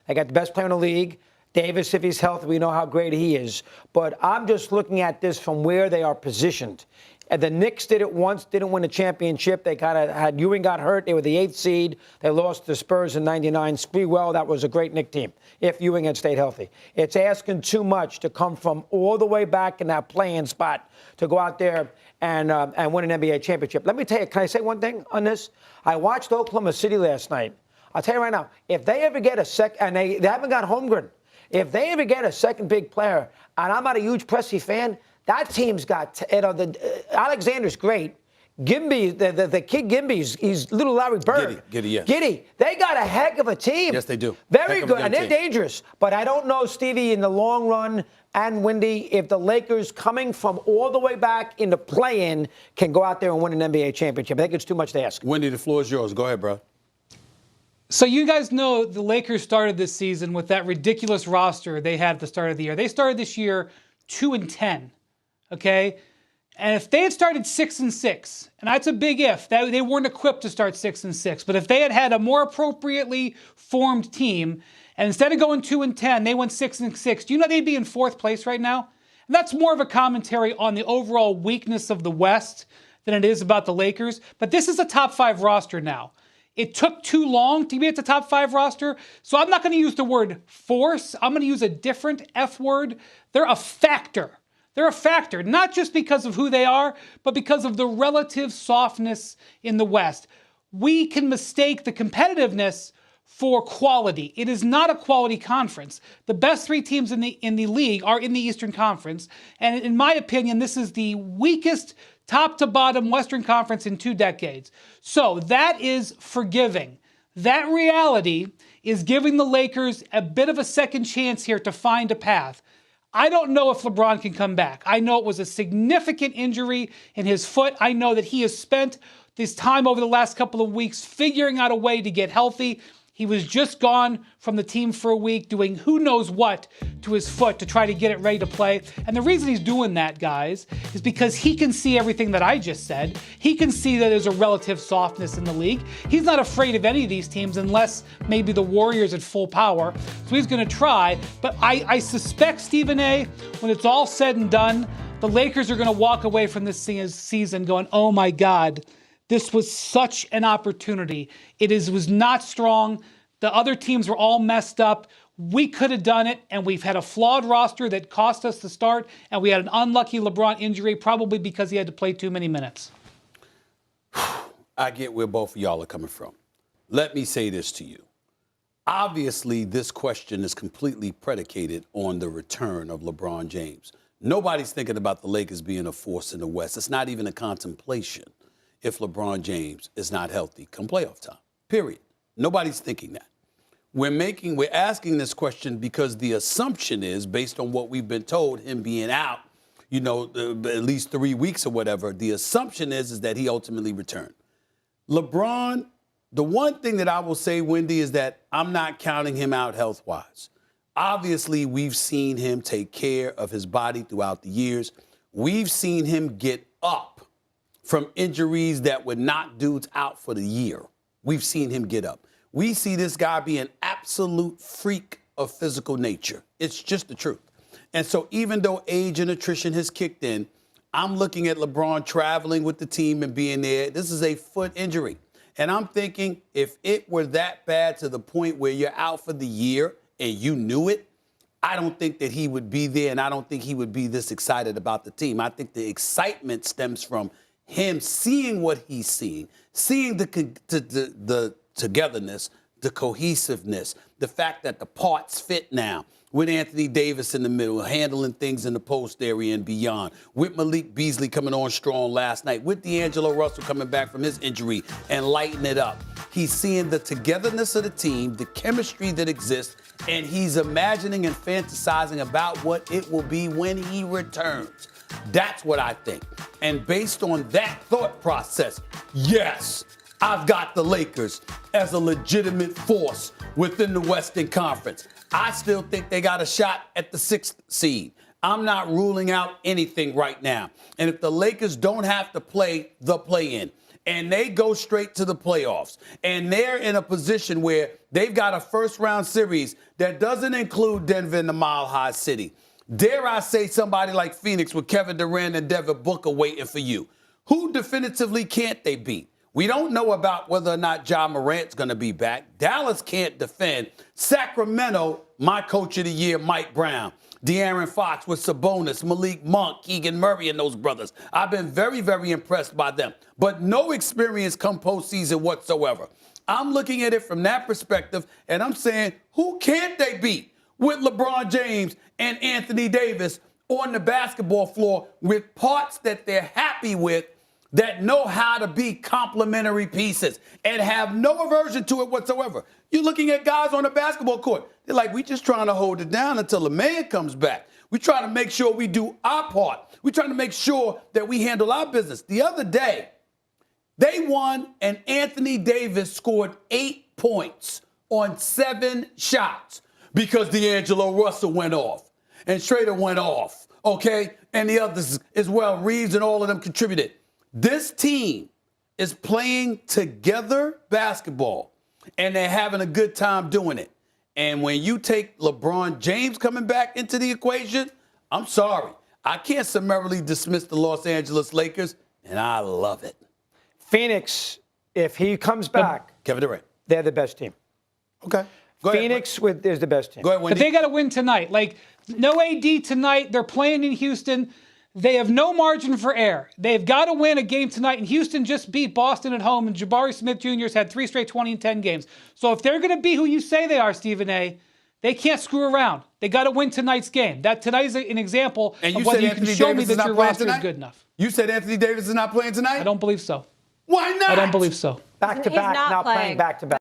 They got the best player in the league. Davis, if he's healthy, we know how great he is. But I'm just looking at this from where they are positioned. And the Knicks did it once, didn't win a championship. They kind of had Ewing got hurt. They were the 8th seed. They lost to Spurs in '99. Sprewell, that was a great Knicks team if Ewing had stayed healthy. It's asking too much to come from all the way back in that playing spot to go out there and win an NBA championship. Let me tell you, can I say one thing on this? I watched Oklahoma City last night. I'll tell you right now, if they ever get a second, and they haven't got Holmgren, if they ever get a second big player, and I'm not a huge Presti fan, that team's got, Alexander's great. Gimby, the kid Gimby, he's little Larry Bird. Giddey. They got a heck of a team. Yes, they do. Very good, and they're dangerous. But I don't know, Stevie, in the long run, and Wendy, if the Lakers coming from all the way back in the play-in can go out there and win an NBA championship. I think it's too much to ask. Wendy, the floor is yours. Go ahead, bro. So you guys know the Lakers started this season with that ridiculous roster they had at the start of the year. They started this year 2-10, okay? And if they had started 6-6, and that's a big if, they weren't equipped to start 6-6, but if they had had a more appropriately formed team, and instead of going 2-10, they went 6-6, do you know they'd be in 4th place right now? And that's more of a commentary on the overall weakness of the West than it is about the Lakers. But this is a top 5 roster now. It took too long to be at the top 5 roster, so I'm not going to use the word force. I'm going to use a different F word. They're a factor. They're a factor, not just because of who they are, but because of the relative softness in the West. We can mistake the competitiveness for quality. It is not a quality conference. The best 3 teams in the league are in the Eastern Conference, and in my opinion, this is the weakest top to bottom Western Conference in 2 decades. So that is forgiving. That reality is giving the Lakers a bit of a second chance here to find a path. I don't know if LeBron can come back. I know it was a significant injury in his foot. I know that he has spent this time over the last couple of weeks figuring out a way to get healthy. He was just gone from the team for a week doing who knows what to his foot to try to get it ready to play. And the reason he's doing that, guys, is because he can see everything that I just said. He can see that there's a relative softness in the league. He's not afraid of any of these teams unless maybe the Warriors at full power. So he's going to try. But I suspect, Stephen A., when it's all said and done, the Lakers are going to walk away from this season going, oh my God, this was such an opportunity. Was not strong. The other teams were all messed up. We could have done it, and we've had a flawed roster that cost us the start, and we had an unlucky LeBron injury, probably because he had to play too many minutes. I get where both of y'all are coming from. Let me say this to you. Obviously, this question is completely predicated on the return of LeBron James. Nobody's thinking about the Lakers being a force in the West. It's not even a contemplation if LeBron James is not healthy come playoff time, period. Nobody's thinking that. We're asking this question because the assumption is, based on what we've been told, him being out, at least 3 weeks or whatever, the assumption is that he ultimately returned. LeBron, the one thing that I will say, Wendy, is that I'm not counting him out health-wise. Obviously, we've seen him take care of his body throughout the years. We've seen him get up from injuries that would knock dudes out for the year. We've seen him get up. We see this guy be an absolute freak of physical nature. It's just the truth. And so even though age and attrition has kicked in, I'm looking at LeBron traveling with the team and being there. This is a foot injury. And I'm thinking if it were that bad to the point where you're out for the year and you knew it, I don't think that he would be there, and I don't think he would be this excited about the team. I think the excitement stems from him seeing what he's seeing the togetherness, the cohesiveness, the fact that the parts fit now, with Anthony Davis in the middle, handling things in the post area and beyond, with Malik Beasley coming on strong last night, with D'Angelo Russell coming back from his injury and lighting it up. He's seeing the togetherness of the team, the chemistry that exists, and he's imagining and fantasizing about what it will be when he returns. That's what I think. And based on that thought process, yes, I've got the Lakers as a legitimate force within the Western Conference. I still think they got a shot at the 6th seed. I'm not ruling out anything right now. And if the Lakers don't have to play the play-in, and they go straight to the playoffs, and they're in a position where they've got a first-round series that doesn't include Denver and the Mile High City, dare I say somebody like Phoenix with Kevin Durant and Devin Booker waiting for you, who definitively can't they beat? We don't know about whether or not Ja Morant's going to be back. Dallas can't defend. Sacramento, my coach of the year, Mike Brown. De'Aaron Fox with Sabonis, Malik Monk, Keegan Murray, and those brothers. I've been very, very impressed by them. But no experience come postseason whatsoever. I'm looking at it from that perspective, and I'm saying, who can't they beat with LeBron James and Anthony Davis on the basketball floor with parts that they're happy with, that know how to be complementary pieces and have no aversion to it whatsoever? You're looking at guys on the basketball court. They're like, we just trying to hold it down until the man comes back. We trying to make sure we do our part. We trying to make sure that we handle our business. The other day, they won, and Anthony Davis scored 8 points on 7 shots because D'Angelo Russell went off and Schrader went off, okay? And the others as well, Reeves and all of them contributed. This team is playing together basketball, and they're having a good time doing it. And when you take LeBron James coming back into the equation, I'm sorry. I can't summarily dismiss the Los Angeles Lakers, and I love it. Phoenix, if he comes back, Kevin Durant. they're the best team. Okay. Go ahead. Phoenix is the best team. Go ahead, But Wendy. they got to win tonight. Like, no AD tonight. They're playing in Houston. They have no margin for error. They've got to win a game tonight. And Houston just beat Boston at home, and Jabari Smith Jr. has had 3 straight 20 and 10 games. So if they're going to be who you say they are, Stephen A., they can't screw around. They got to win tonight's game. That tonight is an example And of you whether said you can Anthony show me Davis is that not your playing roster is tonight? good enough. You said Anthony Davis is not playing tonight? I don't believe so. Why not? I don't believe so. Back to He's back, not not playing playing. back to back.